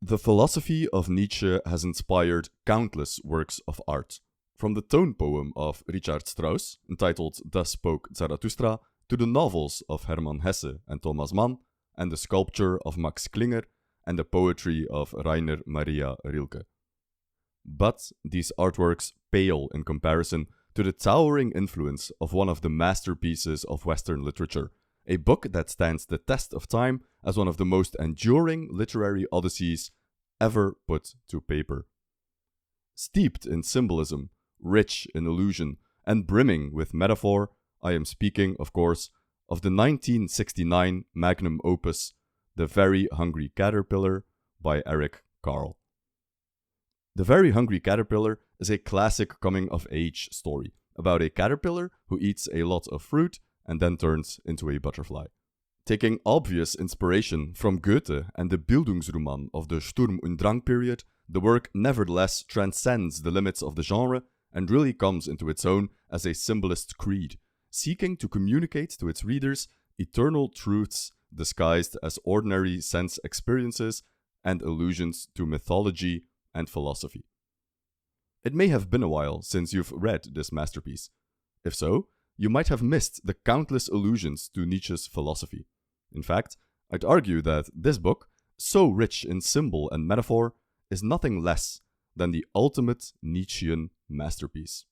The philosophy of Nietzsche has inspired countless works of art, from the tone poem of Richard Strauss, entitled Thus Spoke Zarathustra, to the novels of Hermann Hesse and Thomas Mann, and the sculpture of Max Klinger, and the poetry of Rainer Maria Rilke. But these artworks pale in comparison to the towering influence of one of the masterpieces of Western literature, a book that stands the test of time as one of the most enduring literary odysseys ever put to paper. Steeped in symbolism, rich in illusion, and brimming with metaphor, I am speaking, of course, of the 1969 magnum opus, The Very Hungry Caterpillar by Eric Carle. The Very Hungry Caterpillar is a classic coming-of-age story about a caterpillar who eats a lot of fruit and then turns into a butterfly. Taking obvious inspiration from Goethe and the Bildungsroman of the Sturm und Drang period, the work nevertheless transcends the limits of the genre and really comes into its own as a symbolist creed, seeking to communicate to its readers eternal truths disguised as ordinary sense experiences and allusions to mythology and philosophy. It may have been a while since you've read this masterpiece. If so, you might have missed the countless allusions to Nietzsche's philosophy. In fact, I'd argue that this book, so rich in symbol and metaphor, is nothing less than the ultimate Nietzschean masterpiece.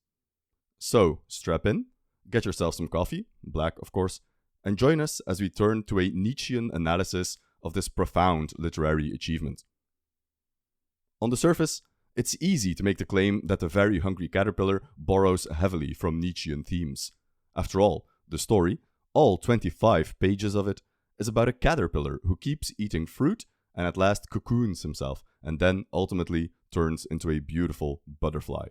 So, strap in, get yourself some coffee, black of course, and join us as we turn to a Nietzschean analysis of this profound literary achievement. On the surface, it's easy to make the claim that The Very Hungry Caterpillar borrows heavily from Nietzschean themes. After all, the story, all 25 pages of it, is about a caterpillar who keeps eating fruit and at last cocoons himself and then ultimately turns into a beautiful butterfly.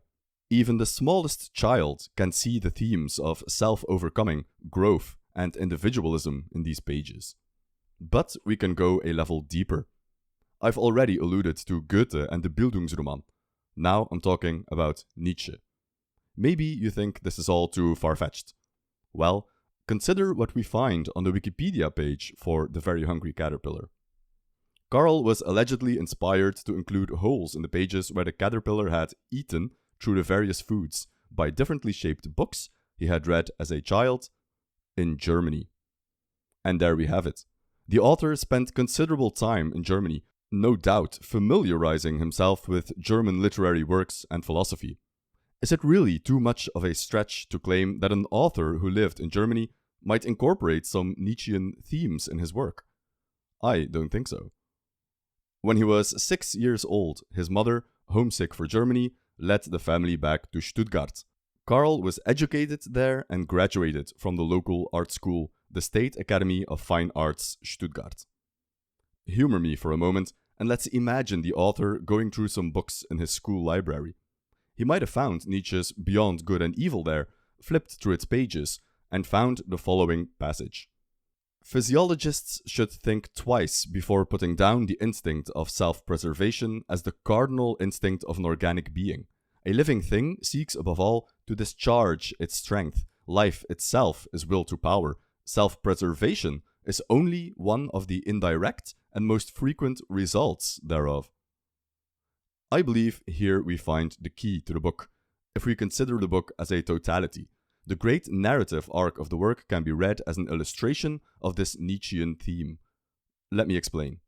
Even the smallest child can see the themes of self-overcoming, growth, and individualism in these pages. But we can go a level deeper. I've already alluded to Goethe and the Bildungsroman. Now I'm talking about Nietzsche. Maybe you think this is all too far-fetched. Well, consider what we find on the Wikipedia page for The Very Hungry Caterpillar. Carle was allegedly inspired to include holes in the pages where the caterpillar had eaten through the various foods by differently shaped books he had read as a child in Germany. And there we have it. The author spent considerable time in Germany, no doubt familiarizing himself with German literary works and philosophy. Is it really too much of a stretch to claim that an author who lived in Germany might incorporate some Nietzschean themes in his work? I don't think so. When he was 6 years old, his mother, homesick for Germany, led the family back to Stuttgart. Carle was educated there and graduated from the local art school, the State Academy of Fine Arts, Stuttgart. Humor me for a moment, and let's imagine the author going through some books in his school library. He might have found Nietzsche's Beyond Good and Evil there, flipped through its pages, and found the following passage. Physiologists should think twice before putting down the instinct of self-preservation as the cardinal instinct of an organic being. A living thing seeks above all to discharge its strength. Life itself is will to power. Self-preservation is only one of the indirect and most frequent results thereof. I believe here we find the key to the book. If we consider the book as a totality, the great narrative arc of the work can be read as an illustration of this Nietzschean theme. Let me explain.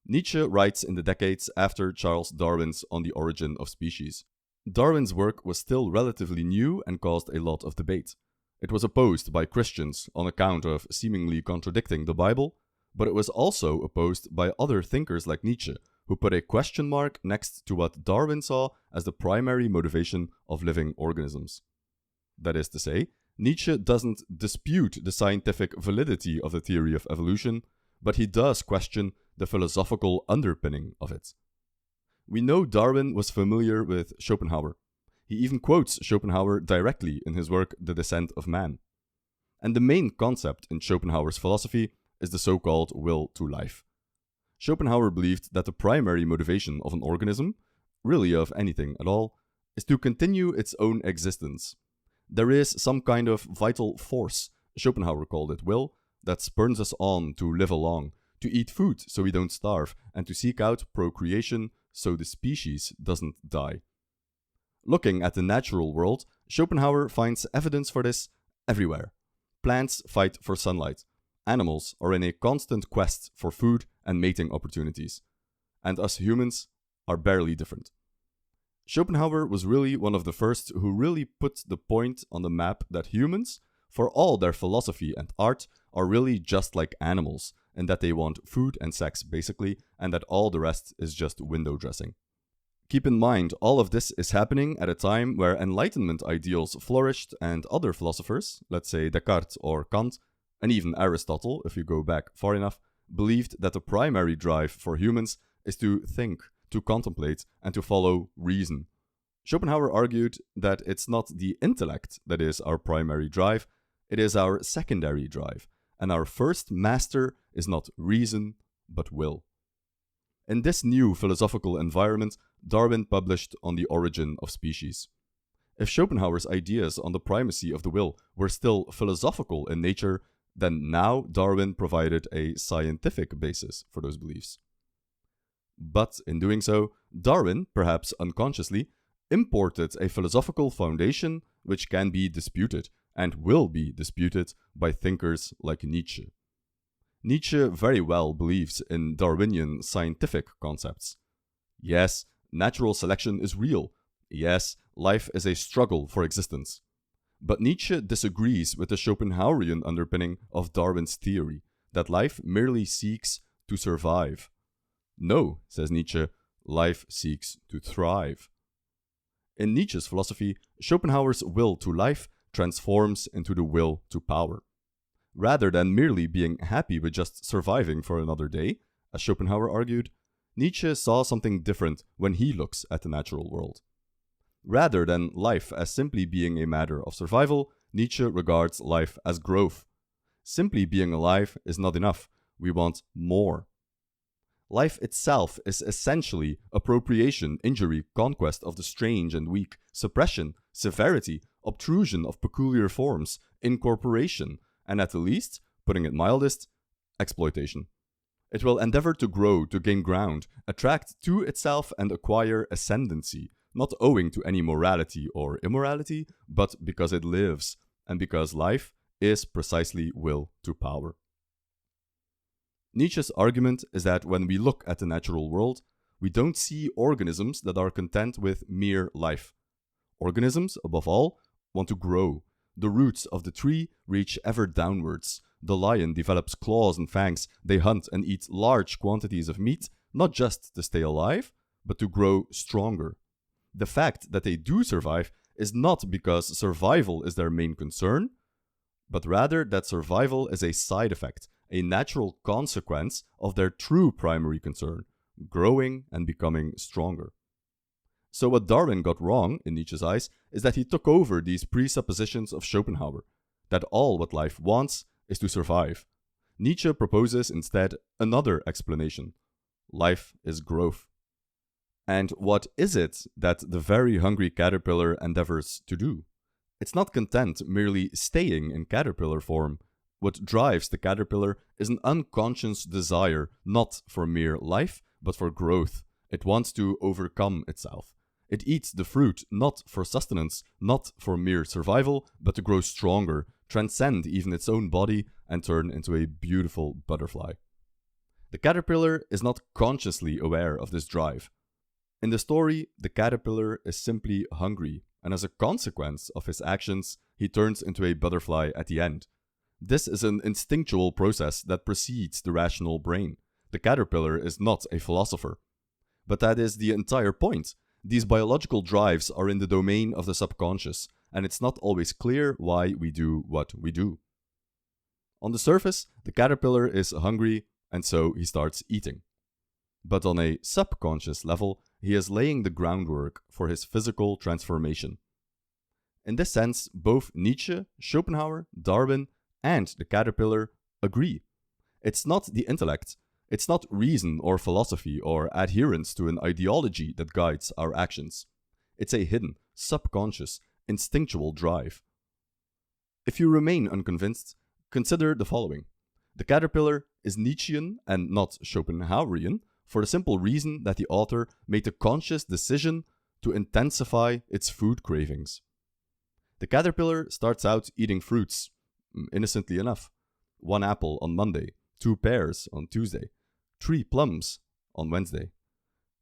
Nietzsche writes in the decades after Charles Darwin's On the Origin of Species. Darwin's work was still relatively new and caused a lot of debate. It was opposed by Christians on account of seemingly contradicting the Bible, but it was also opposed by other thinkers like Nietzsche, who put a question mark next to what Darwin saw as the primary motivation of living organisms. That is to say, Nietzsche doesn't dispute the scientific validity of the theory of evolution, but he does question the philosophical underpinning of it. We know Darwin was familiar with Schopenhauer. He even quotes Schopenhauer directly in his work The Descent of Man. And the main concept in Schopenhauer's philosophy is the so-called will to life. Schopenhauer believed that the primary motivation of an organism, really of anything at all, is to continue its own existence. There is some kind of vital force, Schopenhauer called it will, that spurns us on to live along, to eat food so we don't starve, and to seek out procreation so the species doesn't die. Looking at the natural world, Schopenhauer finds evidence for this everywhere. Plants fight for sunlight. Animals are in a constant quest for food and mating opportunities. And us humans are barely different. Schopenhauer was really one of the first who really put the point on the map that humans, for all their philosophy and art, are really just like animals, and that they want food and sex basically, and that all the rest is just window dressing. Keep in mind, all of this is happening at a time where Enlightenment ideals flourished and other philosophers, let's say Descartes or Kant, and even Aristotle, if you go back far enough, believed that the primary drive for humans is to think, to contemplate, and to follow reason. Schopenhauer argued that it's not the intellect that is our primary drive, it is our secondary drive, and our first master is not reason, but will. In this new philosophical environment, Darwin published On the Origin of Species. If Schopenhauer's ideas on the primacy of the will were still philosophical in nature, then now Darwin provided a scientific basis for those beliefs. But in doing so, Darwin, perhaps unconsciously, imported a philosophical foundation which can be disputed and will be disputed by thinkers like Nietzsche. Nietzsche very well believes in Darwinian scientific concepts. Yes, natural selection is real. Yes, life is a struggle for existence. But Nietzsche disagrees with the Schopenhauerian underpinning of Darwin's theory, that life merely seeks to survive. No, says Nietzsche, life seeks to thrive. In Nietzsche's philosophy, Schopenhauer's will to life transforms into the will to power. Rather than merely being happy with just surviving for another day, as Schopenhauer argued, Nietzsche saw something different when he looks at the natural world. Rather than life as simply being a matter of survival, Nietzsche regards life as growth. Simply being alive is not enough. We want more. Life itself is essentially appropriation, injury, conquest of the strange and weak, suppression, severity, obtrusion of peculiar forms, incorporation, and at the least, putting it mildest, exploitation. It will endeavor to grow, to gain ground, attract to itself and acquire ascendancy, not owing to any morality or immorality, but because it lives, and because life is precisely will to power. Nietzsche's argument is that when we look at the natural world, we don't see organisms that are content with mere life. Organisms, above all, want to grow. The roots of the tree reach ever downwards. The lion develops claws and fangs. They hunt and eat large quantities of meat, not just to stay alive, but to grow stronger. The fact that they do survive is not because survival is their main concern, but rather that survival is a side effect, a natural consequence of their true primary concern, growing and becoming stronger. So what Darwin got wrong, in Nietzsche's eyes, is that he took over these presuppositions of Schopenhauer, that all what life wants is to survive. Nietzsche proposes instead another explanation. Life is growth. And what is it that the very hungry caterpillar endeavors to do? It's not content merely staying in caterpillar form. What drives the caterpillar is an unconscious desire not for mere life, but for growth. It wants to overcome itself. It eats the fruit not for sustenance, not for mere survival, but to grow stronger, transcend even its own body, and turn into a beautiful butterfly. The caterpillar is not consciously aware of this drive. In the story, the caterpillar is simply hungry, and as a consequence of his actions, he turns into a butterfly at the end. This is an instinctual process that precedes the rational brain. The caterpillar is not a philosopher. But that is the entire point. These biological drives are in the domain of the subconscious, and it's not always clear why we do what we do. On the surface, the caterpillar is hungry, and so he starts eating. But on a subconscious level, he is laying the groundwork for his physical transformation. In this sense, both Nietzsche, Schopenhauer, Darwin, and the caterpillar agree. It's not the intellect, it's not reason or philosophy or adherence to an ideology that guides our actions. It's a hidden, subconscious, instinctual drive. If you remain unconvinced, consider the following. The caterpillar is Nietzschean and not Schopenhauerian for the simple reason that the author made a conscious decision to intensify its food cravings. The caterpillar starts out eating fruits, innocently enough. 1 apple on Monday, 2 pears on Tuesday, 3 plums on Wednesday.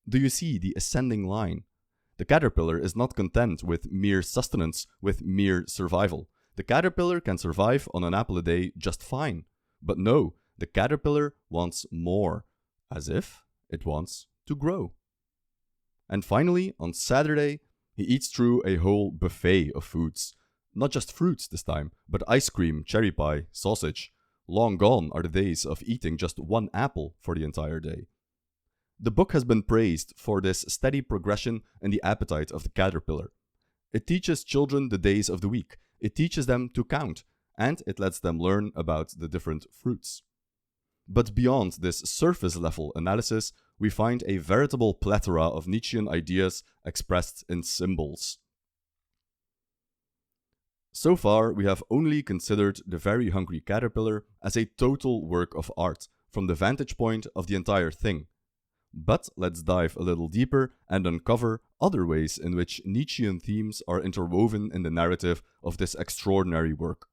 Do you see the ascending line? The caterpillar is not content with mere sustenance, with mere survival. The caterpillar can survive on an apple a day just fine. But no, the caterpillar wants more, as if it wants to grow. And finally, on Saturday, he eats through a whole buffet of foods. Not just fruits this time, but ice cream, cherry pie, sausage. Long gone are the days of eating just 1 apple for the entire day. The book has been praised for this steady progression in the appetite of the caterpillar. It teaches children the days of the week, it teaches them to count, and it lets them learn about the different fruits. But beyond this surface-level analysis, we find a veritable plethora of Nietzschean ideas expressed in symbols. So far, we have only considered The Very Hungry Caterpillar as a total work of art, from the vantage point of the entire thing. But let's dive a little deeper and uncover other ways in which Nietzschean themes are interwoven in the narrative of this extraordinary work.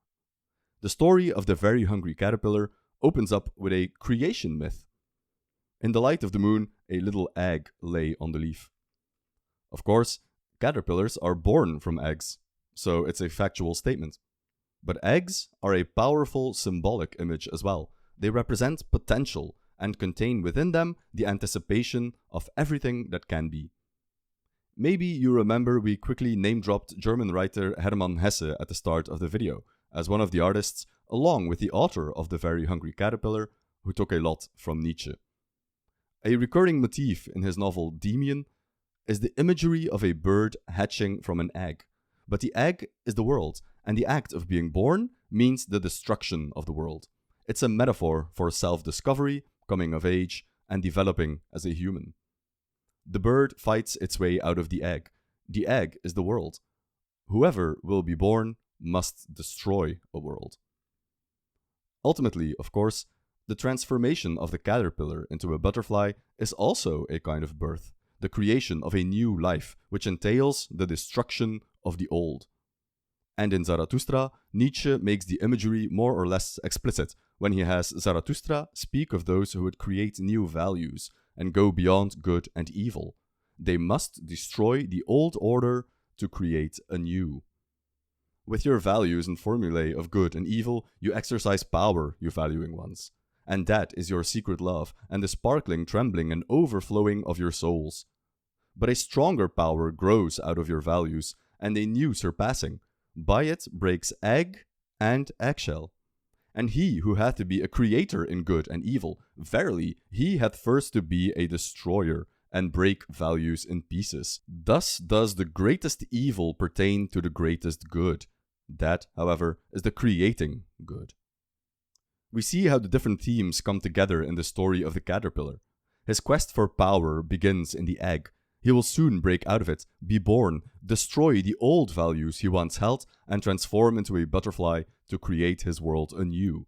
The story of The Very Hungry Caterpillar opens up with a creation myth. In the light of the moon, a little egg lay on the leaf. Of course, caterpillars are born from eggs, so it's a factual statement. But eggs are a powerful symbolic image as well. They represent potential and contain within them the anticipation of everything that can be. Maybe you remember we quickly name-dropped German writer Hermann Hesse at the start of the video, as one of the artists, along with the author of The Very Hungry Caterpillar, who took a lot from Nietzsche. A recurring motif in his novel Demian is the imagery of a bird hatching from an egg. But the egg is the world, and the act of being born means the destruction of the world. It's a metaphor for self-discovery, coming of age, and developing as a human. The bird fights its way out of the egg. The egg is the world. Whoever will be born must destroy a world. Ultimately, of course, the transformation of the caterpillar into a butterfly is also a kind of birth, the creation of a new life, which entails the destruction of the old. And in Zarathustra, Nietzsche makes the imagery more or less explicit when he has Zarathustra speak of those who would create new values and go beyond good and evil. They must destroy the old order to create a new. With your values and formulae of good and evil, you exercise power, you valuing ones. And that is your secret love and the sparkling, trembling, and overflowing of your souls. But a stronger power grows out of your values, and a new surpassing. By it breaks egg and eggshell. And he who had to be a creator in good and evil, verily, he had first to be a destroyer and break values in pieces. Thus does the greatest evil pertain to the greatest good. That, however, is the creating good. We see how the different themes come together in the story of the caterpillar. His quest for power begins in the egg. He will soon break out of it, be born, destroy the old values he once held, and transform into a butterfly to create his world anew.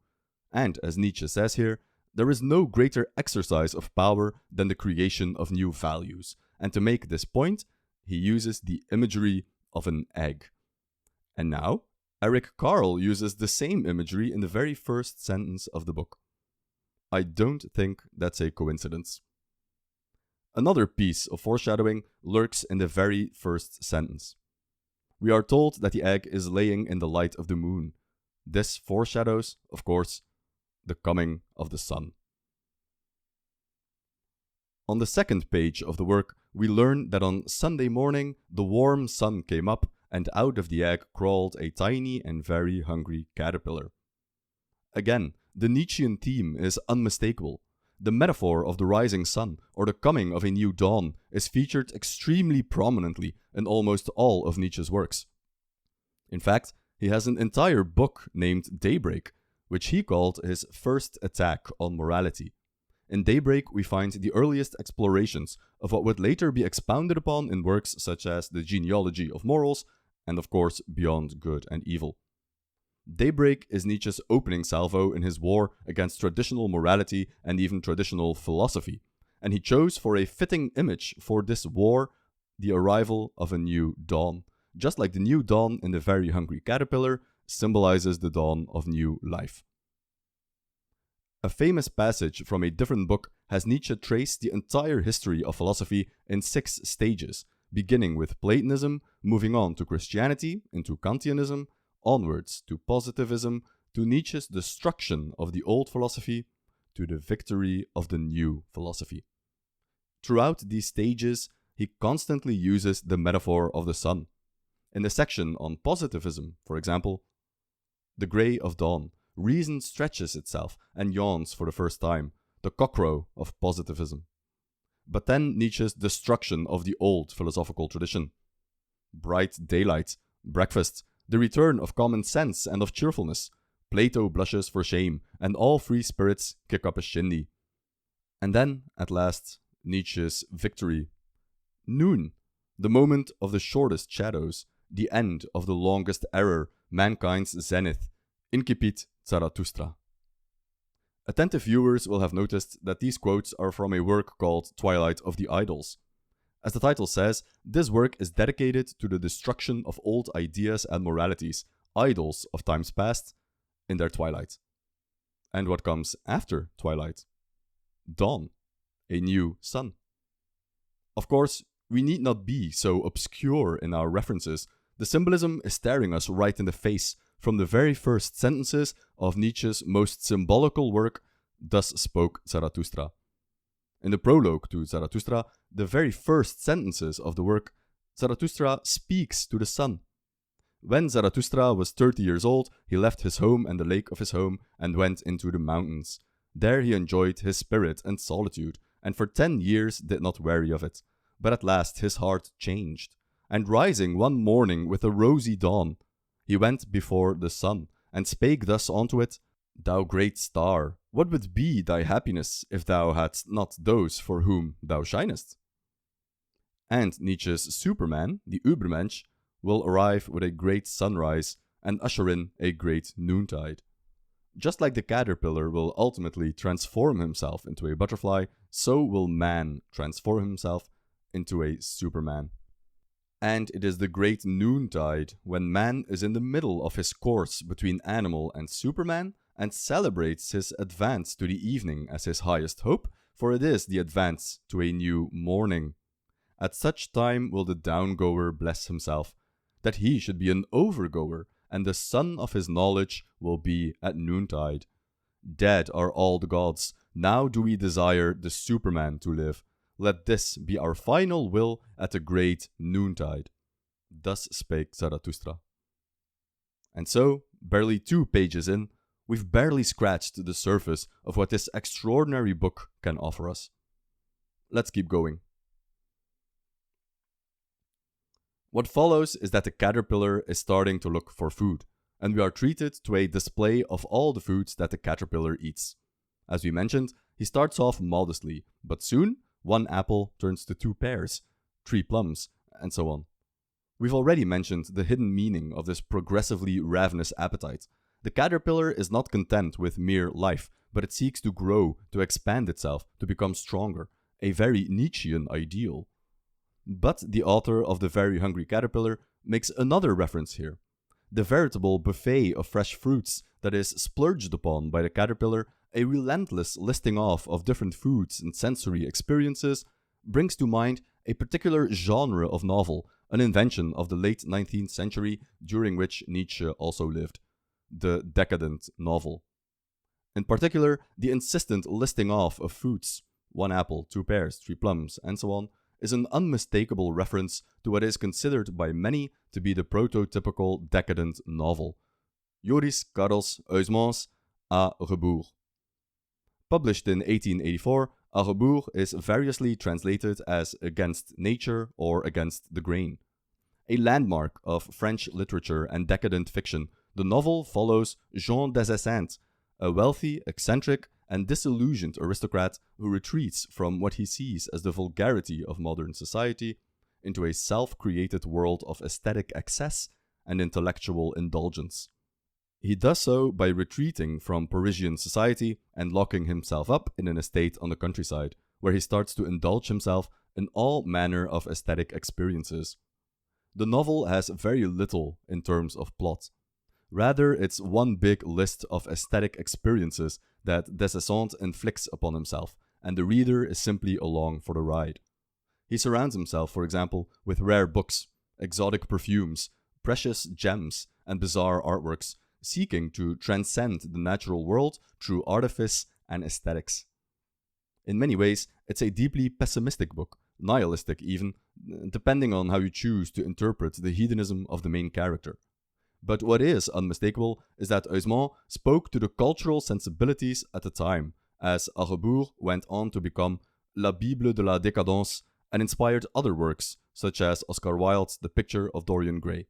And, as Nietzsche says here, there is no greater exercise of power than the creation of new values. And to make this point, he uses the imagery of an egg. And now, Eric Carle uses the same imagery in the very first sentence of the book. I don't think that's a coincidence. Another piece of foreshadowing lurks in the very first sentence. We are told that the egg is laying in the light of the moon. This foreshadows, of course, the coming of the sun. On the second page of the work, we learn that on Sunday morning, the warm sun came up, and out of the egg crawled a tiny and very hungry caterpillar. Again, the Nietzschean theme is unmistakable. The metaphor of the rising sun, or the coming of a new dawn, is featured extremely prominently in almost all of Nietzsche's works. In fact, he has an entire book named Daybreak, which he called his first attack on morality. In Daybreak, we find the earliest explorations of what would later be expounded upon in works such as The Genealogy of Morals and, of course, Beyond Good and Evil. Daybreak is Nietzsche's opening salvo in his war against traditional morality and even traditional philosophy, and he chose for a fitting image for this war the arrival of a new dawn, just like the new dawn in the Very Hungry Caterpillar symbolizes the dawn of new life. A famous passage from a different book has Nietzsche traced the entire history of philosophy in 6 stages, beginning with Platonism, moving on to Christianity, into Kantianism, onwards to positivism, to Nietzsche's destruction of the old philosophy, to the victory of the new philosophy. Throughout these stages, he constantly uses the metaphor of the sun. In the section on positivism, for example, the grey of dawn, reason stretches itself and yawns for the first time, the cockcrow of positivism. But then Nietzsche's destruction of the old philosophical tradition. Bright daylight, breakfast, the return of common sense and of cheerfulness. Plato blushes for shame, and all free spirits kick up a shindy. And then, at last, Nietzsche's victory. Noon, the moment of the shortest shadows, the end of the longest error, mankind's zenith. Incipit Zarathustra. Attentive viewers will have noticed that these quotes are from a work called Twilight of the Idols. As the title says, this work is dedicated to the destruction of old ideas and moralities, idols of times past, in their twilight. And what comes after twilight? Dawn, a new sun. Of course, we need not be so obscure in our references. The symbolism is staring us right in the face from the very first sentences of Nietzsche's most symbolical work, Thus Spoke Zarathustra. In the prologue to Zarathustra, the very first sentences of the work, Zarathustra speaks to the sun. When Zarathustra was 30 years old, he left his home and the lake of his home and went into the mountains. There he enjoyed his spirit and solitude, and for 10 years did not weary of it. But at last his heart changed, and rising one morning with a rosy dawn, he went before the sun, and spake thus unto it, Thou great star, what would be thy happiness if thou hadst not those for whom thou shinest? And Nietzsche's Superman, the Übermensch, will arrive with a great sunrise and usher in a great noontide. Just like the caterpillar will ultimately transform himself into a butterfly, so will man transform himself into a Superman. And it is the great noontide, when man is in the middle of his course between animal and Superman, and celebrates his advance to the evening as his highest hope, for it is the advance to a new morning. At such time will the downgoer bless himself, that he should be an overgoer, and the sun of his knowledge will be at noontide. Dead are all the gods, now do we desire the Superman to live. Let this be our final will at the great noontide. Thus spake Zarathustra. And so, barely 2 pages in, we've barely scratched the surface of what this extraordinary book can offer us. Let's keep going. What follows is that the caterpillar is starting to look for food, and we are treated to a display of all the foods that the caterpillar eats. As we mentioned, he starts off modestly, but soon 1 apple turns to 2 pears, 3 plums, and so on. We've already mentioned the hidden meaning of this progressively ravenous appetite. The caterpillar is not content with mere life, but it seeks to grow, to expand itself, to become stronger, a very Nietzschean ideal. But the author of The Very Hungry Caterpillar makes another reference here. The veritable buffet of fresh fruits that is splurged upon by the caterpillar, a relentless listing off of different foods and sensory experiences, brings to mind a particular genre of novel, an invention of the late 19th century during which Nietzsche also lived, the decadent novel. In particular, the insistent listing off of foods, 1 apple, 2 pears, 3 plums, and so on, is an unmistakable reference to what is considered by many to be the prototypical decadent novel, Joris Karels Huysmans' A Rebours. Published in 1884, A Rebours is variously translated as Against Nature or Against the Grain. A landmark of French literature and decadent fiction, the novel follows Jean Dessessant, a wealthy, eccentric, and disillusioned aristocrat who retreats from what he sees as the vulgarity of modern society into a self-created world of aesthetic excess and intellectual indulgence. He does so by retreating from Parisian society and locking himself up in an estate on the countryside, where he starts to indulge himself in all manner of aesthetic experiences. The novel has very little in terms of plot. Rather, it's one big list of aesthetic experiences that Des Esseintes inflicts upon himself, and the reader is simply along for the ride. He surrounds himself, for example, with rare books, exotic perfumes, precious gems, and bizarre artworks, seeking to transcend the natural world through artifice and aesthetics. In many ways, it's a deeply pessimistic book, nihilistic even, depending on how you choose to interpret the hedonism of the main character. But what is unmistakable is that Huysmans spoke to the cultural sensibilities at the time, as A Rebours went on to become La Bible de la Décadence and inspired other works, such as Oscar Wilde's The Picture of Dorian Gray.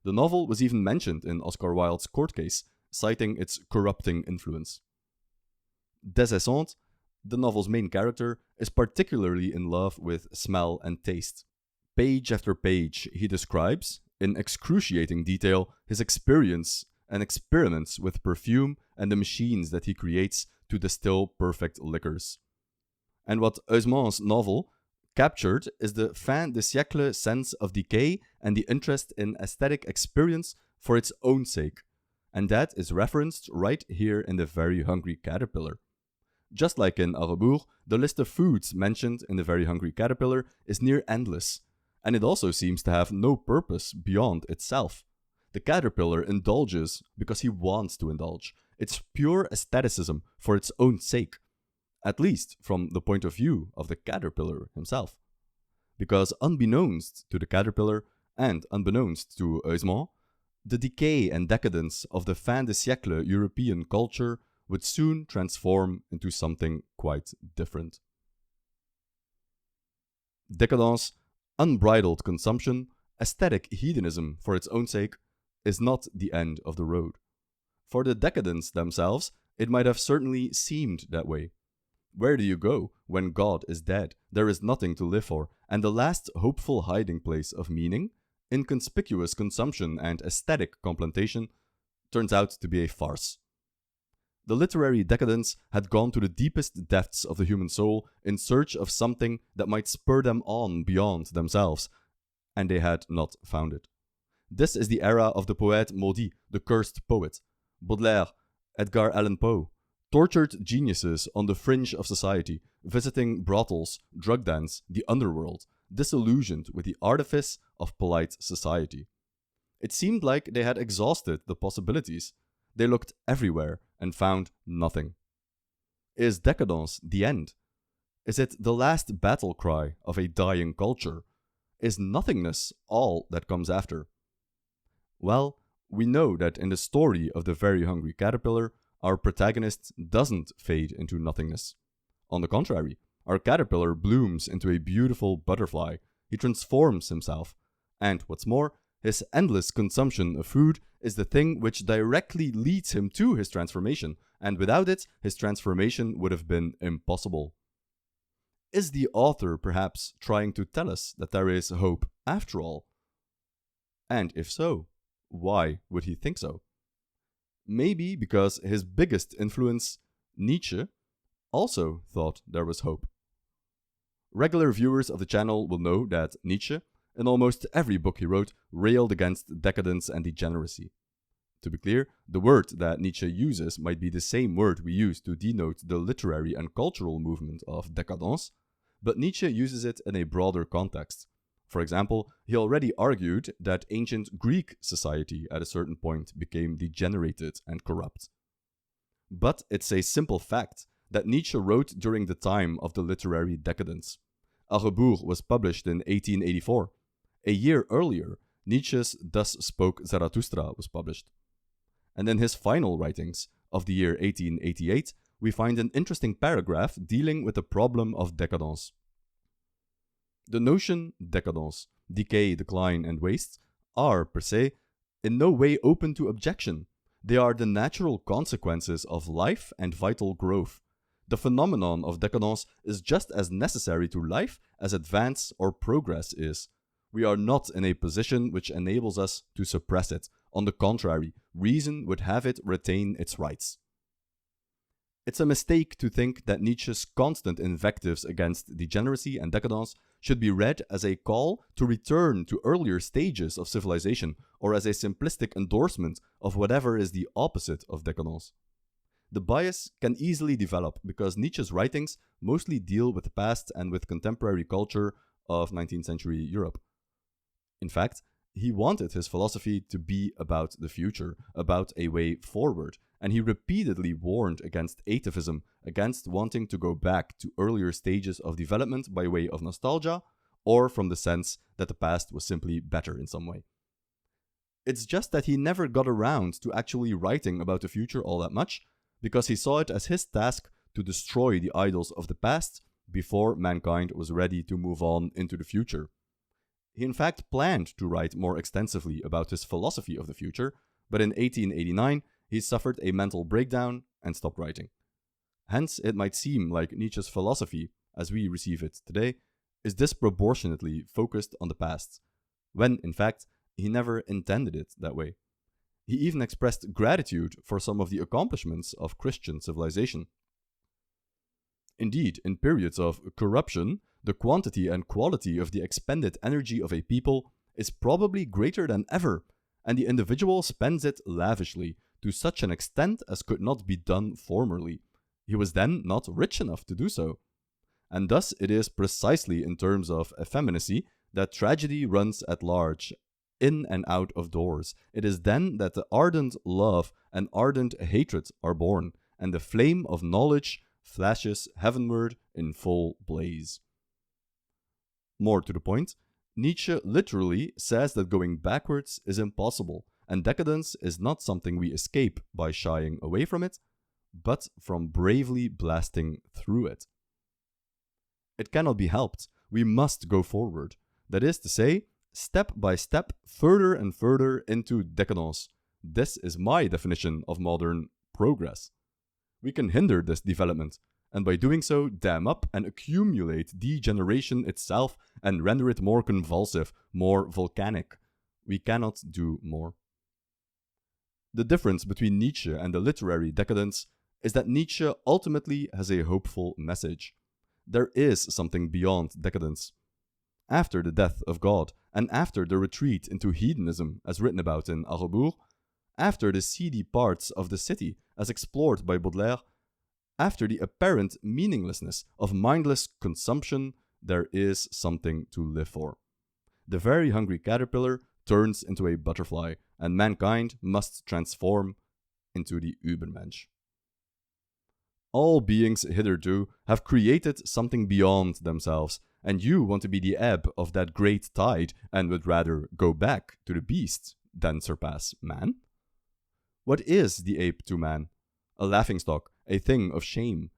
The novel was even mentioned in Oscar Wilde's court case, citing its corrupting influence. Des Esseintes, the novel's main character, is particularly in love with smell and taste. Page after page, he describes, in excruciating detail, his experience and experiments with perfume and the machines that he creates to distill perfect liquors. And what Huysmans' novel captured is the fin de siècle sense of decay and the interest in aesthetic experience for its own sake. And that is referenced right here in The Very Hungry Caterpillar. Just like in A Rebours, the list of foods mentioned in The Very Hungry Caterpillar is near endless, and it also seems to have no purpose beyond itself. The caterpillar indulges because he wants to indulge. It's pure aestheticism for its own sake, at least from the point of view of the caterpillar himself. Because unbeknownst to the caterpillar, and unbeknownst to Huysmans, the decay and decadence of the fin de siècle European culture would soon transform into something quite different. Decadence, unbridled consumption, aesthetic hedonism for its own sake, is not the end of the road. For the decadents themselves, it might have certainly seemed that way. Where do you go when God is dead? There is nothing to live for, and the last hopeful hiding place of meaning, inconspicuous consumption and aesthetic contemplation, turns out to be a farce. The literary decadents had gone to the deepest depths of the human soul in search of something that might spur them on beyond themselves, and they had not found it. This is the era of the poète maudit, the cursed poet, Baudelaire, Edgar Allan Poe, tortured geniuses on the fringe of society, visiting brothels, drug dens, the underworld, disillusioned with the artifice of polite society. It seemed like they had exhausted the possibilities. They looked everywhere and found nothing. Is decadence the end? Is it the last battle cry of a dying culture? Is nothingness all that comes after? Well, we know that in the story of The Very Hungry Caterpillar, our protagonist doesn't fade into nothingness. On the contrary, our caterpillar blooms into a beautiful butterfly. He transforms himself. And what's more, his endless consumption of food is the thing which directly leads him to his transformation, and without it, his transformation would have been impossible. Is the author perhaps trying to tell us that there is hope after all? And if so, why would he think so? Maybe because his biggest influence, Nietzsche, also thought there was hope. Regular viewers of the channel will know that Nietzsche, in almost every book he wrote, railed against decadence and degeneracy. To be clear, the word that Nietzsche uses might be the same word we use to denote the literary and cultural movement of décadence, but Nietzsche uses it in a broader context. For example, he already argued that ancient Greek society at a certain point became degenerated and corrupt. But it's a simple fact that Nietzsche wrote during the time of the literary decadence. A Rebours was published in 1884. A year earlier, Nietzsche's Thus Spoke Zarathustra was published. And in his final writings of the year 1888, we find an interesting paragraph dealing with the problem of decadence. The notion décadence, decay, decline, and waste, are, per se, in no way open to objection. They are the natural consequences of life and vital growth. The phenomenon of décadence is just as necessary to life as advance or progress is. We are not in a position which enables us to suppress it. On the contrary, reason would have it retain its rights. It's a mistake to think that Nietzsche's constant invectives against degeneracy and decadence should be read as a call to return to earlier stages of civilization or as a simplistic endorsement of whatever is the opposite of decadence. The bias can easily develop because Nietzsche's writings mostly deal with the past and with contemporary culture of 19th century Europe. In fact, he wanted his philosophy to be about the future, about a way forward, and he repeatedly warned against atavism, against wanting to go back to earlier stages of development by way of nostalgia, or from the sense that the past was simply better in some way. It's just that he never got around to actually writing about the future all that much, because he saw it as his task to destroy the idols of the past before mankind was ready to move on into the future. He in fact planned to write more extensively about his philosophy of the future, but in 1889 he suffered a mental breakdown and stopped writing. Hence, it might seem like Nietzsche's philosophy, as we receive it today, is disproportionately focused on the past, when, in fact, he never intended it that way. He even expressed gratitude for some of the accomplishments of Christian civilization. Indeed, in periods of corruption, the quantity and quality of the expended energy of a people is probably greater than ever, and the individual spends it lavishly, to such an extent as could not be done formerly. He was then not rich enough to do so. And thus it is precisely in terms of effeminacy that tragedy runs at large, in and out of doors. It is then that the ardent love and ardent hatred are born, and the flame of knowledge flashes heavenward in full blaze. More to the point, Nietzsche literally says that going backwards is impossible, and decadence is not something we escape by shying away from it, but from bravely blasting through it. It cannot be helped. We must go forward. That is to say, step by step, further and further into decadence. This is my definition of modern progress. We can hinder this development, and by doing so, dam up and accumulate degeneration itself and render it more convulsive, more volcanic. We cannot do more. The difference between Nietzsche and the literary decadence is that Nietzsche ultimately has a hopeful message. There is something beyond decadence. After the death of God, and after the retreat into hedonism, as written about in A Rebours, after the seedy parts of the city, as explored by Baudelaire, after the apparent meaninglessness of mindless consumption, there is something to live for. The very hungry caterpillar turns into a butterfly, and mankind must transform into the Übermensch. All beings hitherto have created something beyond themselves, and you want to be the ebb of that great tide and would rather go back to the beast than surpass man? What is the ape to man? A laughingstock, a thing of shame.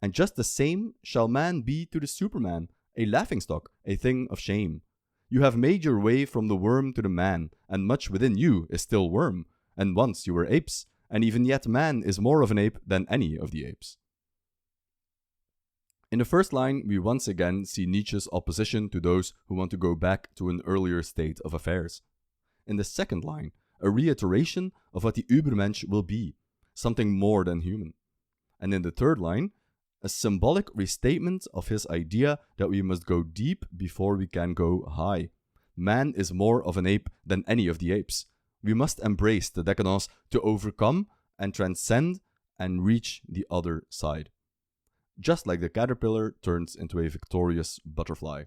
And just the same shall man be to the superman, a laughingstock, a thing of shame. You have made your way from the worm to the man, and much within you is still worm, and once you were apes, and even yet man is more of an ape than any of the apes. In the first line, we once again see Nietzsche's opposition to those who want to go back to an earlier state of affairs. In the second line, a reiteration of what the Übermensch will be, something more than human. And in the third line, a symbolic restatement of his idea that we must go deep before we can go high. Man is more of an ape than any of the apes. We must embrace the decadence to overcome and transcend and reach the other side. Just like the caterpillar turns into a victorious butterfly.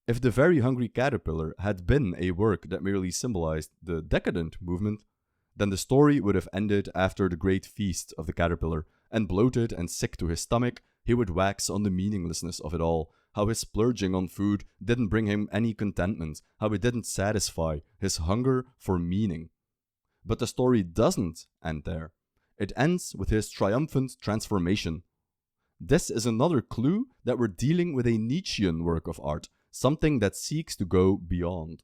If the very hungry caterpillar had been a work that merely symbolized the decadent movement, then the story would have ended after the great feast of the caterpillar, and bloated and sick to his stomach, he would wax on the meaninglessness of it all, how his splurging on food didn't bring him any contentment, how it didn't satisfy his hunger for meaning. But the story doesn't end there. It ends with his triumphant transformation. This is another clue that we're dealing with a Nietzschean work of art, something that seeks to go beyond.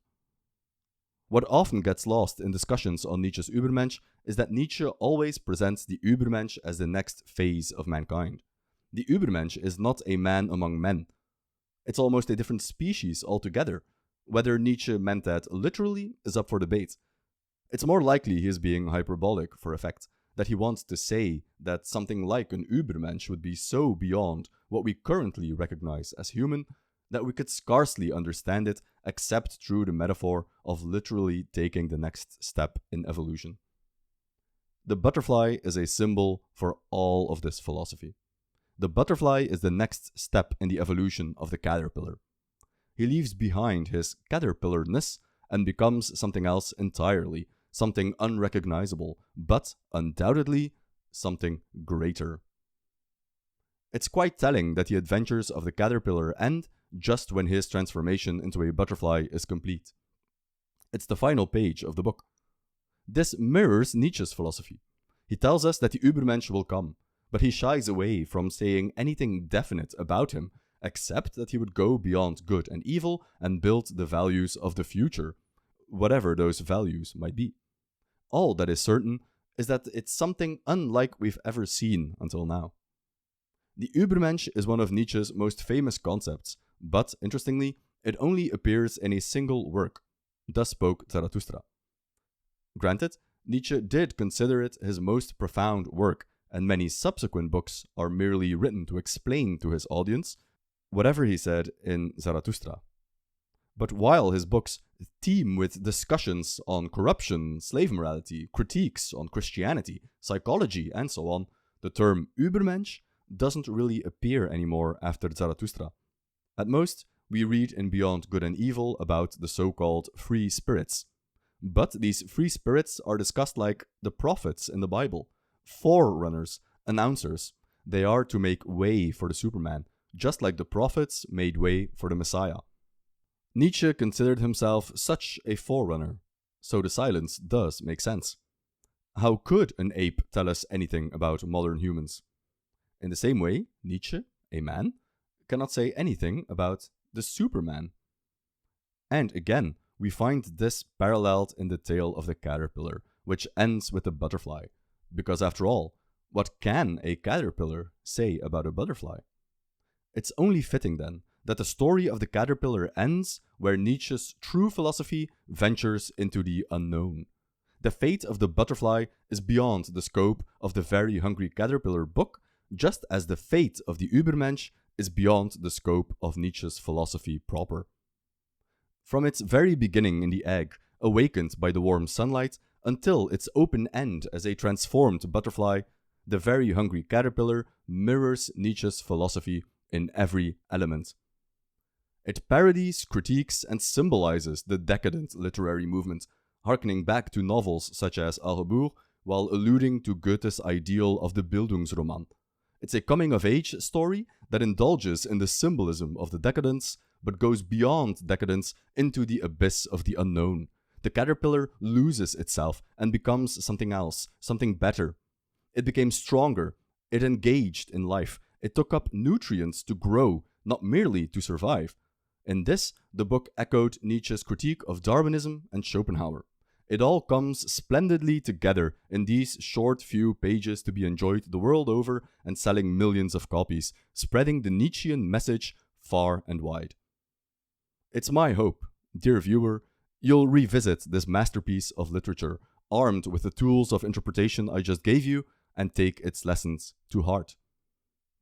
What often gets lost in discussions on Nietzsche's Übermensch is that Nietzsche always presents the Übermensch as the next phase of mankind. The Übermensch is not a man among men. It's almost a different species altogether. Whether Nietzsche meant that literally is up for debate. It's more likely he is being hyperbolic for effect, that he wants to say that something like an Übermensch would be so beyond what we currently recognize as human that we could scarcely understand it except through the metaphor of literally taking the next step in evolution. The butterfly is a symbol for all of this philosophy. The butterfly is the next step in the evolution of the caterpillar. He leaves behind his caterpillarness and becomes something else entirely, something unrecognizable, but undoubtedly something greater. It's quite telling that the adventures of the caterpillar end just when his transformation into a butterfly is complete. It's the final page of the book. This mirrors Nietzsche's philosophy. He tells us that the Übermensch will come, but he shies away from saying anything definite about him, except that he would go beyond good and evil and build the values of the future, whatever those values might be. All that is certain is that it's something unlike we've ever seen until now. The Übermensch is one of Nietzsche's most famous concepts, but, interestingly, it only appears in a single work, Thus Spoke Zarathustra. Granted, Nietzsche did consider it his most profound work, and many subsequent books are merely written to explain to his audience whatever he said in Zarathustra. But while his books teem with discussions on corruption, slave morality, critiques on Christianity, psychology, and so on, the term Übermensch doesn't really appear anymore after Zarathustra. At most, we read in Beyond Good and Evil about the so-called free spirits. But these free spirits are discussed like the prophets in the Bible, forerunners, announcers. They are to make way for the Superman, just like the prophets made way for the Messiah. Nietzsche considered himself such a forerunner, so the silence does make sense. How could an ape tell us anything about modern humans? In the same way, Nietzsche, a man, cannot say anything about the Superman. And again, we find this paralleled in the tale of the caterpillar, which ends with the butterfly. Because after all, what can a caterpillar say about a butterfly? It's only fitting then that the story of the caterpillar ends where Nietzsche's true philosophy ventures into the unknown. The fate of the butterfly is beyond the scope of the Very Hungry Caterpillar book, just as the fate of the Übermensch is beyond the scope of Nietzsche's philosophy proper. From its very beginning in the egg, awakened by the warm sunlight, until its open end as a transformed butterfly, the Very Hungry Caterpillar mirrors Nietzsche's philosophy in every element. It parodies, critiques, and symbolizes the decadent literary movement, harkening back to novels such as Au Rebours, while alluding to Goethe's ideal of the Bildungsroman. It's a coming-of-age story that indulges in the symbolism of the decadence, but goes beyond decadence into the abyss of the unknown. The caterpillar loses itself and becomes something else, something better. It became stronger. It engaged in life. It took up nutrients to grow, not merely to survive. In this, the book echoed Nietzsche's critique of Darwinism and Schopenhauer. It all comes splendidly together in these short few pages to be enjoyed the world over and selling millions of copies, spreading the Nietzschean message far and wide. It's my hope, dear viewer, you'll revisit this masterpiece of literature, armed with the tools of interpretation I just gave you, and take its lessons to heart.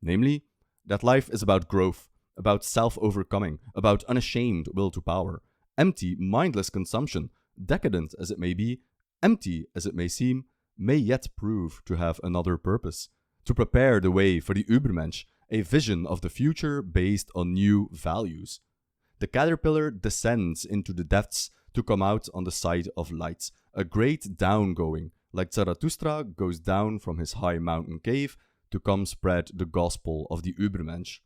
Namely, that life is about growth, about self-overcoming, about unashamed will to power, empty, mindless consumption, decadent as it may be, empty as it may seem, may yet prove to have another purpose, to prepare the way for the Übermensch, a vision of the future based on new values. The caterpillar descends into the depths to come out on the side of light, a great downgoing, like Zarathustra goes down from his high mountain cave to come spread the gospel of the Übermensch.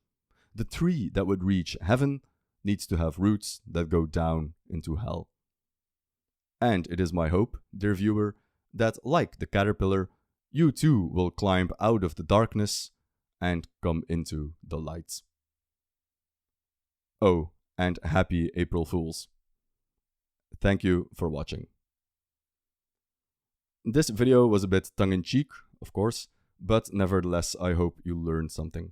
The tree that would reach heaven needs to have roots that go down into hell. And it is my hope, dear viewer, that like the caterpillar, you too will climb out of the darkness and come into the light. Oh, and happy April Fools. Thank you for watching. This video was a bit tongue-in-cheek, of course, but nevertheless I hope you learned something.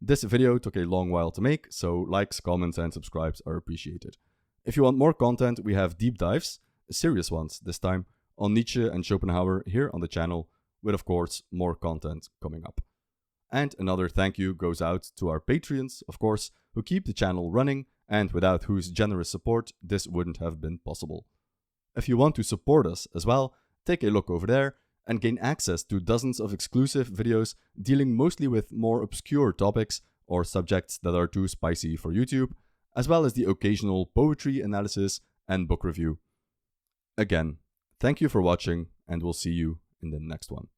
This video took a long while to make, so likes, comments, and subscribes are appreciated. If you want more content, we have deep dives, serious ones this time, on Nietzsche and Schopenhauer here on the channel, with of course more content coming up. And another thank you goes out to our Patreons, of course, who keep the channel running and without whose generous support this wouldn't have been possible. If you want to support us as well, take a look over there and gain access to dozens of exclusive videos dealing mostly with more obscure topics or subjects that are too spicy for YouTube, as well as the occasional poetry analysis and book review. Again, thank you for watching, and we'll see you in the next one.